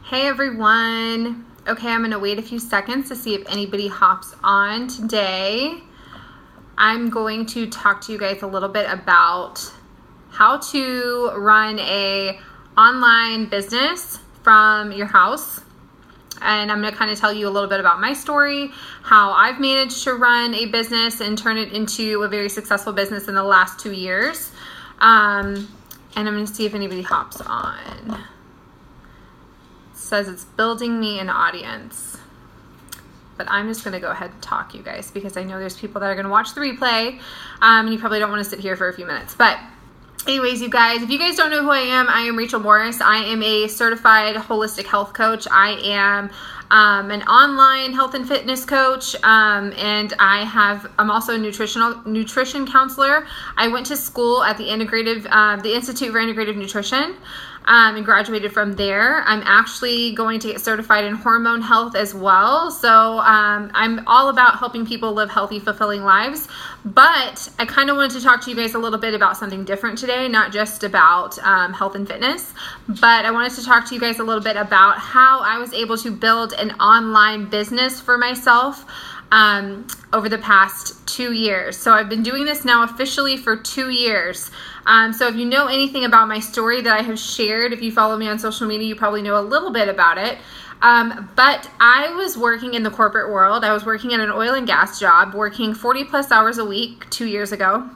Hey everyone. Okay, I'm gonna wait a few seconds to see if anybody hops on today. I'm going to talk to you guys a little bit about how to run a online business from your house. And I'm gonna kind of tell you a little bit about my story, how I've managed to run a business and turn it into a very successful business in the last 2 years. And I'm gonna see if anybody hops on. Says it's building me an audience, but I'm just going to go ahead and talk, you guys, because I know there's people that are going to watch the replay, and you probably don't want to sit here for a few minutes. But anyways, you guys, if you guys don't know who I am Rachel Morris. I am a certified holistic health coach. I am an online health and fitness coach, and I'm also a nutrition counselor. I went to school at the Institute for Integrative Nutrition, and graduated from there. I'm actually going to get certified in hormone health as well. So I'm all about helping people live healthy, fulfilling lives. But I kind of wanted to talk to you guys a little bit about something different today, not just about health and fitness, but I wanted to talk to you guys a little bit about how I was able to build an online business for myself over the past 2 years. So I've been doing this now officially for 2 years. So if you know anything about my story that I have shared, if you follow me on social media, you probably know a little bit about it. But I was working in the corporate world. I was working at an oil and gas job, working 40 plus hours a week 2 years ago.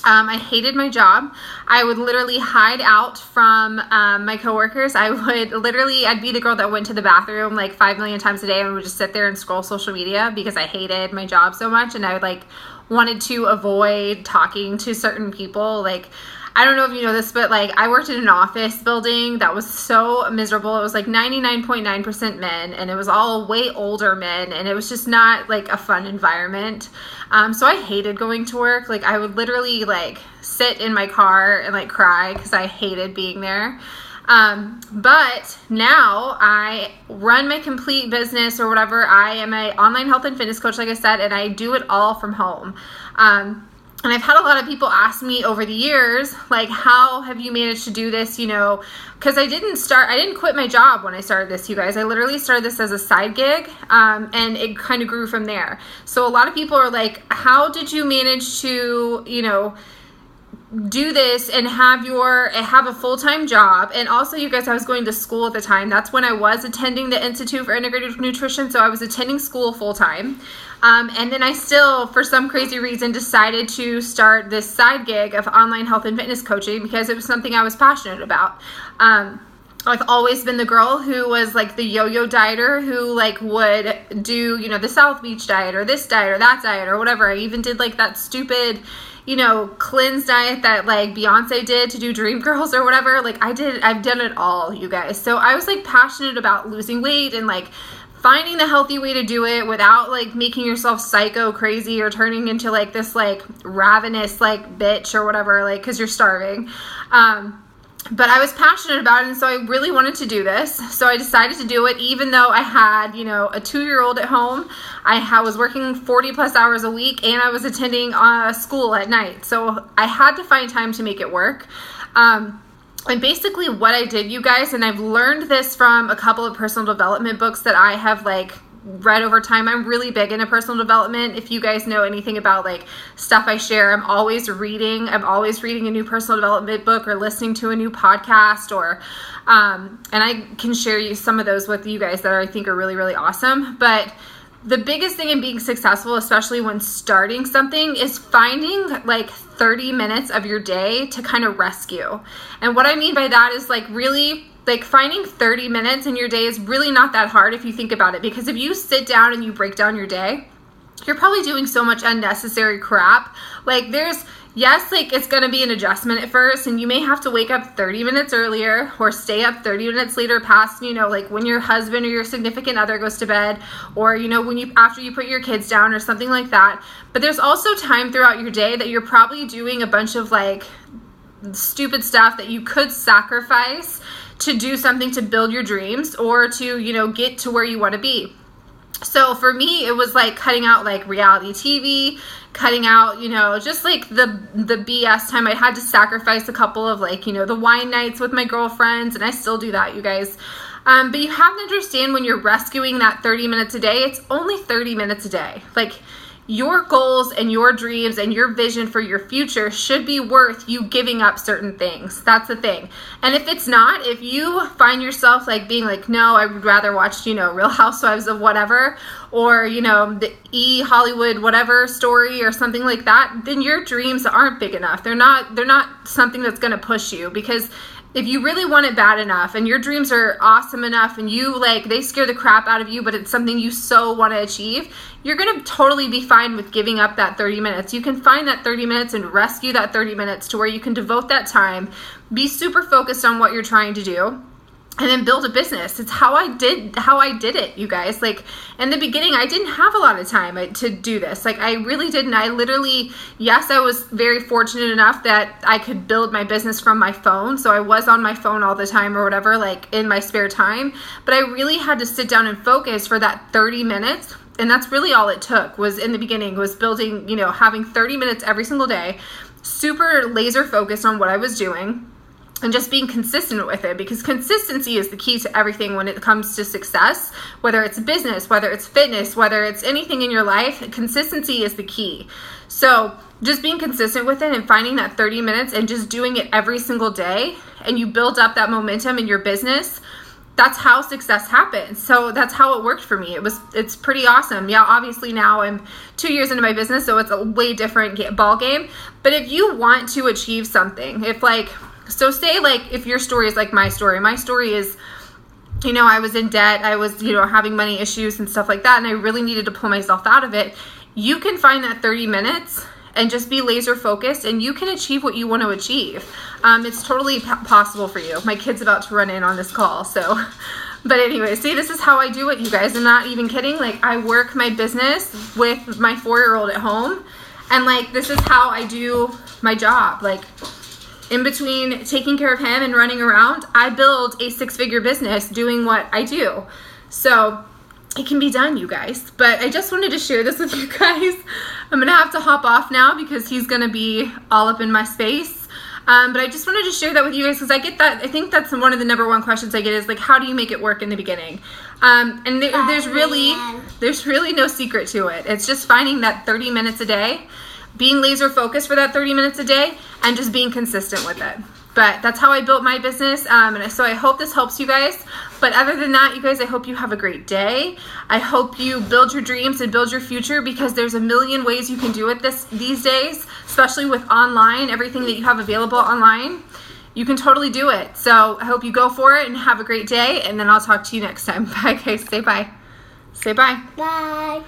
I hated my job. I would literally hide out from my coworkers. I'd be the girl that went to the bathroom like 5 million times a day and would just sit there and scroll social media because I hated my job so much, and I would wanted to avoid talking to certain people. I don't know if you know this, but I worked in an office building that was so miserable. It was 99.9% men, and it was all way older men, and it was just not a fun environment. So I hated going to work. I would literally sit in my car and cry because I hated being there. But now I run my complete business or whatever. I am an online health and fitness coach, like I said, and I do it all from home. And I've had a lot of people ask me over the years, how have you managed to do this? Because I didn't quit my job when I started this, you guys. I literally started this as a side gig, and it kind of grew from there. So a lot of people are like, how did you manage to, do this and have a full-time job? And also, you guys, I was going to school at the time. That's when I was attending the Institute for Integrative Nutrition. So I was attending school full-time. And then I still, for some crazy reason, decided to start this side gig of online health and fitness coaching because it was something I was passionate about. I've always been the girl who was the yo-yo dieter who would do, the South Beach diet or this diet or that diet or whatever. I even did that stupid, cleanse diet that Beyonce did to do Dream Girls or whatever. I've done it all, you guys. So I was passionate about losing weight and finding the healthy way to do it without making yourself psycho crazy or turning into this ravenous bitch or whatever, because you're starving. But I was passionate about it, and so I really wanted to do this. So I decided to do it, even though I had, a 2-year-old at home. I was working 40 plus hours a week, and I was attending school at night. So I had to find time to make it work. And basically what I did, you guys, and I've learned this from a couple of personal development books that I have read over time. I'm really big into personal development. If you guys know anything about stuff I share, I'm always reading a new personal development book or listening to a new podcast and I can share you some of those with you guys that I think are really, really awesome. But the biggest thing in being successful, especially when starting something, is finding 30 minutes of your day to kind of rescue. And what I mean by that is really finding 30 minutes in your day is really not that hard if you think about it, because if you sit down and you break down your day, you're probably doing so much unnecessary crap. It's going to be an adjustment at first, and you may have to wake up 30 minutes earlier or stay up 30 minutes later past, when your husband or your significant other goes to bed, or, after you put your kids down or something like that. But there's also time throughout your day that you're probably doing a bunch of stupid stuff that you could sacrifice to do something to build your dreams or to, get to where you want to be. So for me, it was cutting out reality TV, cutting out, just the BS time. I had to sacrifice a couple of the wine nights with my girlfriends, and I still do that, you guys. But you have to understand when you're rescuing that 30 minutes a day, it's only 30 minutes a day. Like, your goals and your dreams and your vision for your future should be worth you giving up certain things. That's the thing. And if it's not, if you find yourself like being like, no, I would rather watch, Real Housewives of whatever, or, the Hollywood whatever story or something like that, then your dreams aren't big enough. They're not something that's going to push you, because if you really want it bad enough and your dreams are awesome enough and they scare the crap out of you, but it's something you so want to achieve, you're going to totally be fine with giving up that 30 minutes. You can find that 30 minutes and rescue that 30 minutes to where you can devote that time, be super focused on what you're trying to do, and then build a business. It's how I did it, you guys. Like, in the beginning, I didn't have a lot of time to do this. Like, I really didn't. I was very fortunate enough that I could build my business from my phone. So I was on my phone all the time or whatever, like in my spare time. But I really had to sit down and focus for that 30 minutes. And that's really all it took, was in the beginning, was building, having 30 minutes every single day, super laser focused on what I was doing, and just being consistent with it, because consistency is the key to everything when it comes to success, whether it's business, whether it's fitness, whether it's anything in your life. Consistency is the key. So just being consistent with it and finding that 30 minutes and just doing it every single day, and you build up that momentum in your business. That's how success happens. So that's how it worked for me. It's pretty awesome. Yeah, obviously now I'm 2 years into my business, so it's a way different ball game. But if you want to achieve something, say if your story is like my story is, I was in debt, I was, having money issues and stuff like that, and I really needed to pull myself out of it. You can find that 30 minutes and just be laser focused, and you can achieve what you want to achieve. It's totally possible for you. My kid's about to run in on this call, so. But anyway, see, this is how I do it, you guys. I'm not even kidding. Like, I work my business with my 4-year-old at home, and this is how I do my job. Like, in between taking care of him and running around, I build a 6-figure business doing what I do. So it can be done, you guys. But I just wanted to share this with you guys. I'm going to have to hop off now because he's going to be all up in my space. But I just wanted to share that with you guys because I get that. I think that's one of the number one questions I get is how do you make it work in the beginning? And there's really no secret to it. It's just finding that 30 minutes a day, being laser focused for that 30 minutes a day, and just being consistent with it. But that's how I built my business, and so I hope this helps you guys. But other than that, you guys, I hope you have a great day. I hope you build your dreams and build your future, because there's a million ways you can do it these days, especially with online, everything that you have available online. You can totally do it. So I hope you go for it and have a great day, and then I'll talk to you next time. Bye, guys. Say bye. Say bye. Bye.